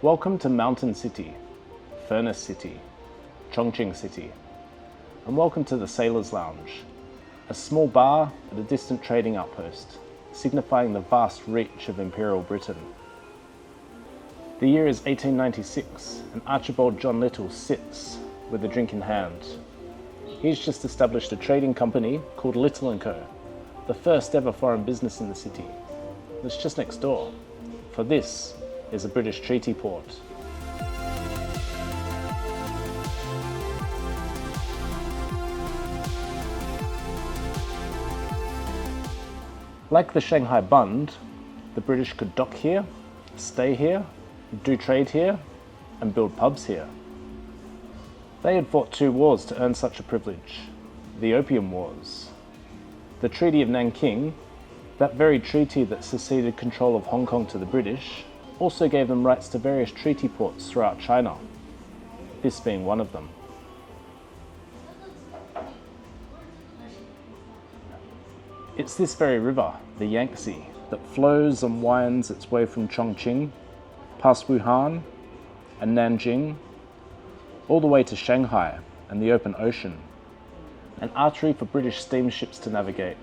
Welcome to Mountain City, Furnace City, Chongqing City, and welcome to the Sailor's Lounge, a small bar at a distant trading outpost, signifying the vast reach of Imperial Britain. The year is 1896, and Archibald John Little sits with a drink in hand. He's just established a trading company called Little & Co., the first ever foreign business in the city. It's just next door, for this is a British treaty port. Like the Shanghai Bund, the British could dock here, stay here, do trade here, and build pubs here. They had fought 2 wars to earn such a privilege, the Opium Wars. The Treaty of Nanking, that very treaty that seceded control of Hong Kong to the British, also gave them rights to various treaty ports throughout China, this being one of them. It's this very river, the Yangtze, that flows and winds its way from Chongqing, past Wuhan and Nanjing, all the way to Shanghai and the open ocean, an artery for British steamships to navigate,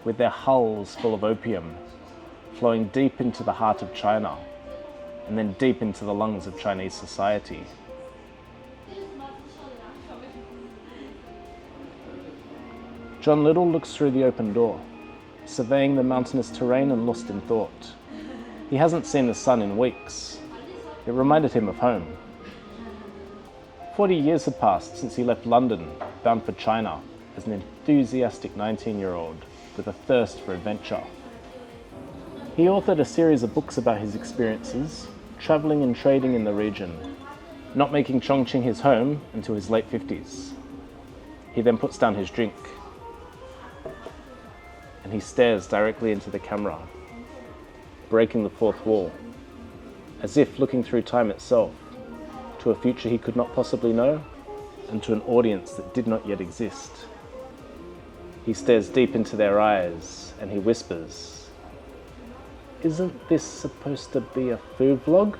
with their hulls full of opium, flowing deep into the heart of China, and then deep into the lungs of Chinese society. John Little looks through the open door, surveying the mountainous terrain and lost in thought. He hasn't seen the sun in weeks. It reminded him of home. 40 years had passed since he left London, bound for China, as an enthusiastic 19-year-old with a thirst for adventure. He authored a series of books about his experiences, travelling and trading in the region, not making Chongqing his home until his late 50s. He then puts down his drink, and he stares directly into the camera, breaking the fourth wall, as if looking through time itself, to a future he could not possibly know, and to an audience that did not yet exist. He stares deep into their eyes, and he whispers, "Isn't this supposed to be a food vlog?"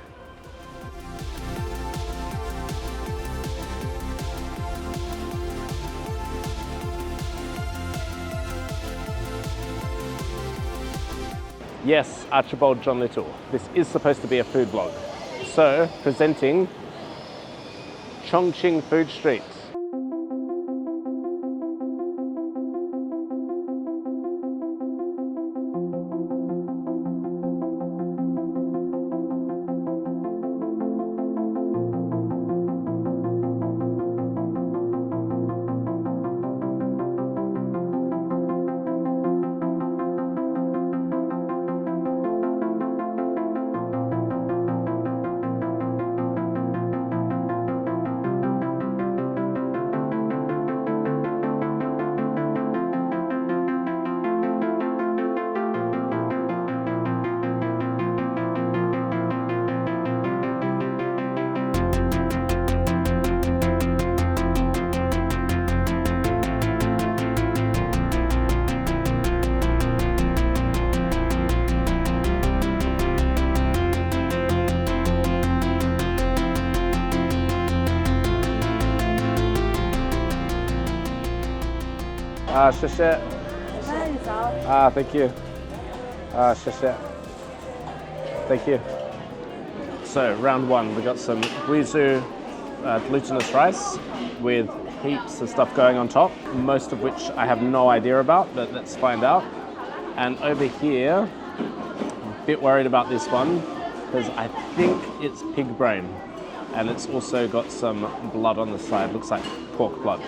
Yes, Archibald John Little. This is supposed to be a food vlog. So, presenting Chongqing Food Street. Thank you. Thank you. So, round 1, we got some guizu glutinous rice with heaps of stuff going on top, most of which I have no idea about, but let's find out. And over here, I'm a bit worried about this one, because I think it's pig brain, and it's also got some blood on the side, looks like pork blood.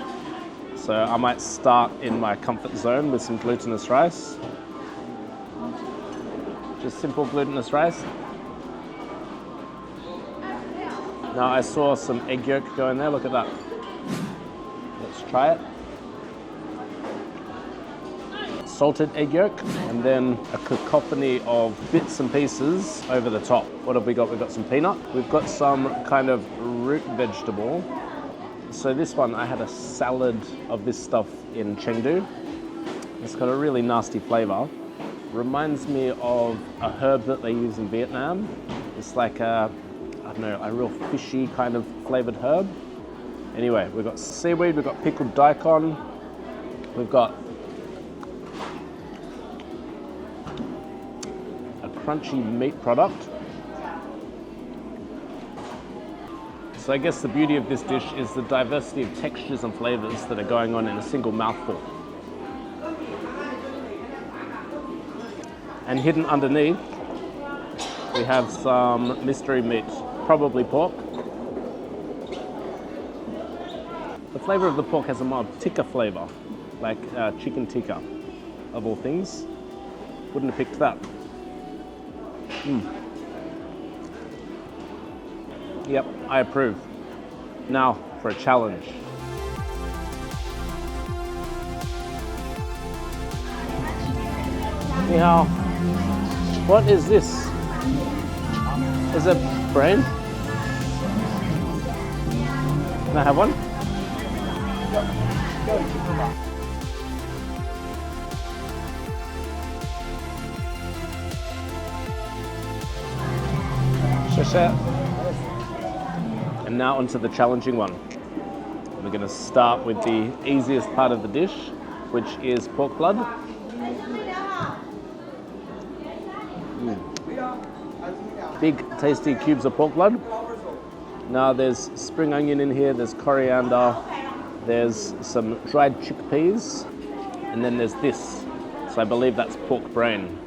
So I might start in my comfort zone with some glutinous rice. Just simple glutinous rice. Now I saw some egg yolk go in there, look at that. Let's try it. Salted egg yolk, and then a cacophony of bits and pieces over the top. What have we got? We've got some peanut. We've got some kind of root vegetable. So this one, I had a salad of this stuff in Chengdu. It's got a really nasty flavor. Reminds me of a herb that they use in Vietnam. It's like a I don't know, a real fishy kind of flavored herb. Anyway, we've got seaweed, we've got pickled daikon, we've got a crunchy meat product. So I guess the beauty of this dish is the diversity of textures and flavors that are going on in a single mouthful. And hidden underneath, we have some mystery meat, probably pork. The flavor of the pork has a mild tikka flavor, like chicken tikka, of all things. Wouldn't have picked that. Yep, I approve. Now for a challenge. Anyhow, what is this? Is it brain? Can I have one? And now onto the challenging one. We're going to start with the easiest part of the dish, which is pork blood. Big tasty cubes of pork blood. Now there's spring onion in here, there's coriander, there's some dried chickpeas, and then there's this. So I believe that's pork brain.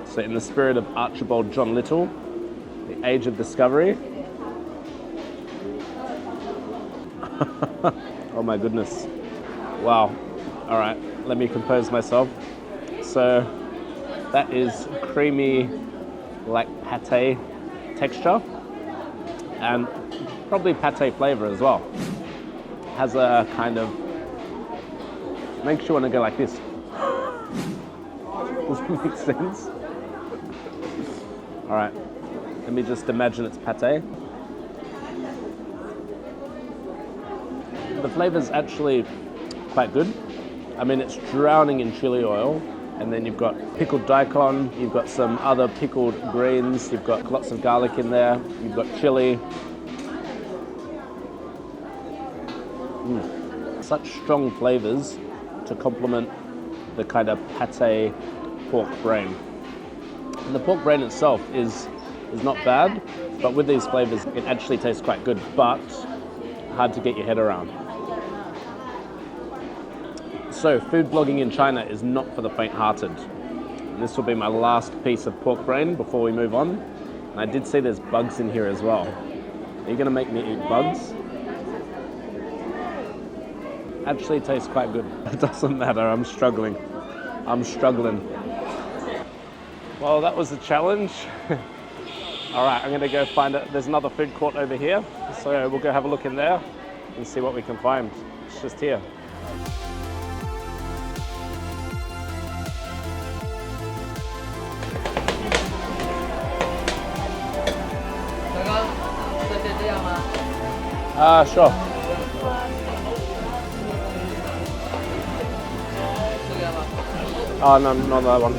So in the spirit of Archibald John Little, the age of discovery. Oh my goodness. Wow. All right, let me compose myself. So that is creamy, like pate texture, and probably pate flavor as well. Has a kind of, makes you want to go like this. Does that make sense? All right, let me just imagine it's pate. The flavor's actually quite good. I mean, it's drowning in chili oil, and then you've got pickled daikon, you've got some other pickled greens, you've got lots of garlic in there, you've got chili. Such strong flavors to complement the kind of pate pork brain. And the pork brain itself is not bad, but with these flavors, it actually tastes quite good, but hard to get your head around. So, food blogging in China is not for the faint-hearted. This will be my last piece of pork brain before we move on. And I did see there's bugs in here as well. Are you going to make me eat bugs? Actually tastes quite good. It doesn't matter, I'm struggling. Well, that was a challenge. All right, I'm going to go find it. There's another food court over here. So we'll go have a look in there and see what we can find. It's just here. Sure. Oh, no, not that one.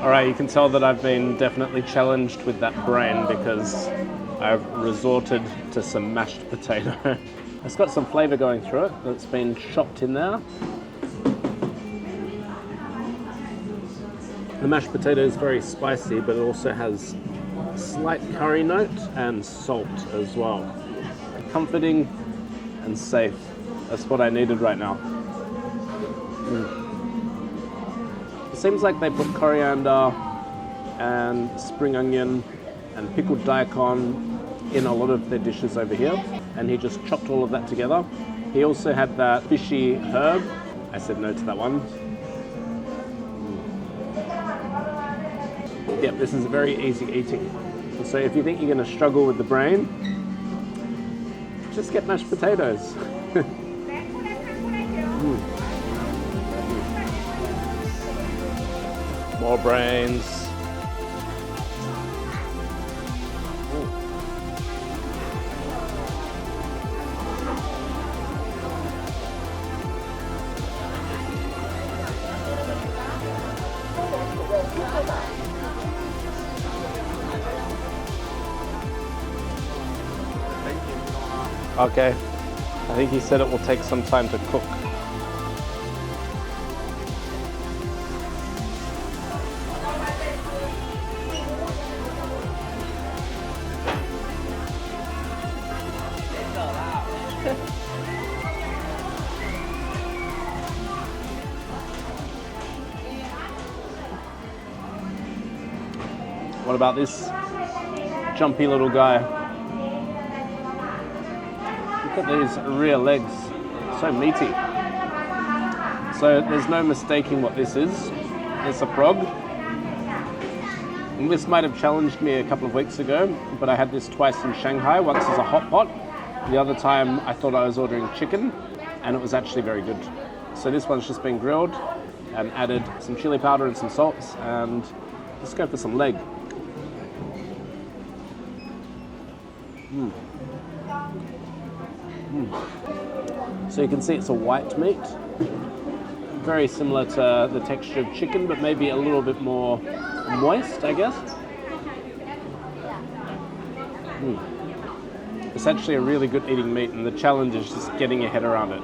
All right, you can tell that I've been definitely challenged with that brain because I've resorted to some mashed potato. It's got some flavor going through it that's been chopped in there. The mashed potato is very spicy, but it also has a slight curry note and salt as well. Comforting and safe. That's what I needed right now. It seems like they put coriander and spring onion and pickled daikon in a lot of their dishes over here, and he just chopped all of that together. He also had that fishy herb. I said no to that one. Yep, this is very easy eating. So if you think you're going to struggle with the brain, just get mashed potatoes. More brains. Ooh. Okay. I think he said it will take some time to cook. What about this jumpy little guy? Look at these rear legs, so meaty. So there's no mistaking what this is. It's a frog. And this might have challenged me a couple of weeks ago, but I had this twice in Shanghai, once as a hot pot. The other time I thought I was ordering chicken, and it was actually very good. So this one's just been grilled and added some chili powder and some salts, and let's go for some leg. So you can see it's a white meat, very similar to the texture of chicken, but maybe a little bit more moist, I guess. It's actually a really good eating meat, and the challenge is just getting your head around it.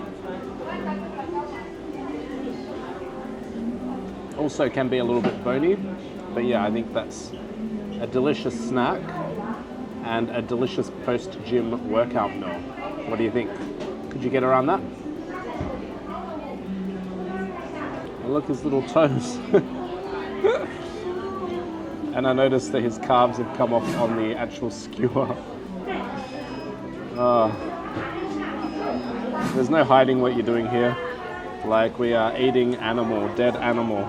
Also can be a little bit bony, but yeah, I think that's a delicious snack and a delicious post-gym workout meal. What do you think? Could you get around that? Oh, look, his little toes. And I noticed that his calves have come off on the actual skewer. There's no hiding what you're doing here. Like, we are eating animal, dead animal.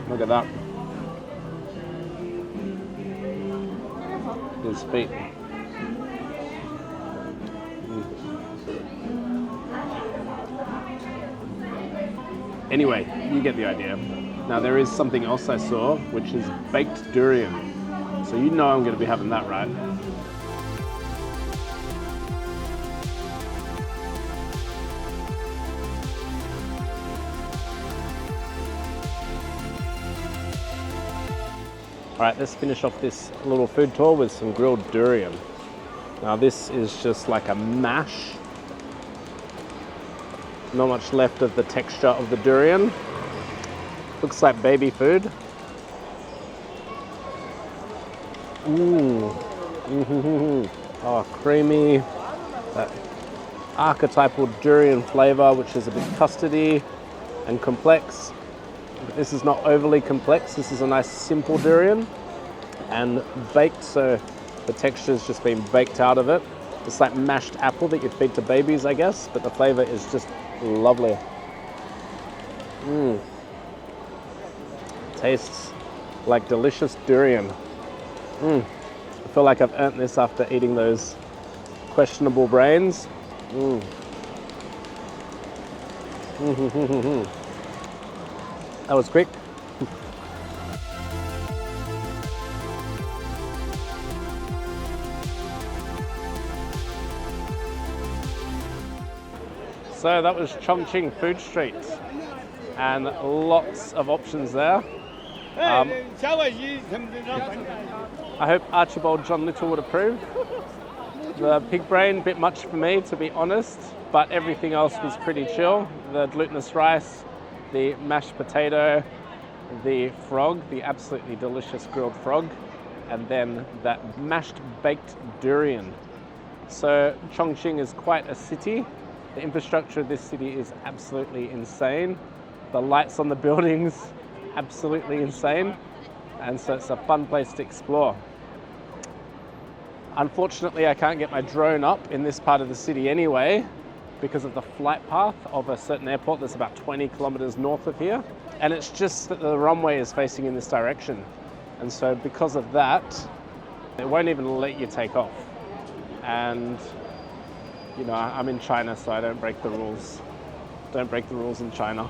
Look at that. His feet. Anyway, you get the idea. Now there is something else I saw, which is baked durian. So you know I'm going to be having that, right? All right, let's finish off this little food tour with some grilled durian. Now this is just like a mash. Not much left of the texture of the durian. Looks like baby food. Oh, creamy. That archetypal durian flavor, which is a bit custardy and complex. But this is not overly complex. This is a nice simple durian and baked, so the texture's just been baked out of it. It's like mashed apple that you'd feed to babies, I guess, but the flavor is just lovely. Tastes like delicious durian. I feel like I've earned this after eating those questionable brains. That was quick. So that was Chongqing Food Street, and lots of options there. I hope Archibald John Little would approve. The pig brain, a bit much for me, to be honest, but everything else was pretty chill. The glutinous rice, the mashed potato, the frog, the absolutely delicious grilled frog, and then that mashed baked durian. So Chongqing is quite a city. The infrastructure of this city is absolutely insane. The lights on the buildings, absolutely insane. And so it's a fun place to explore. Unfortunately, I can't get my drone up in this part of the city anyway, because of the flight path of a certain airport that's about 20 kilometers north of here. And it's just that the runway is facing in this direction. And so because of that, it won't even let you take off. And you know, I'm in China, so I don't break the rules. Don't break the rules in China.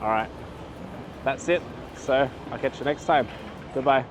All right, that's it. So I'll catch you next time. Goodbye.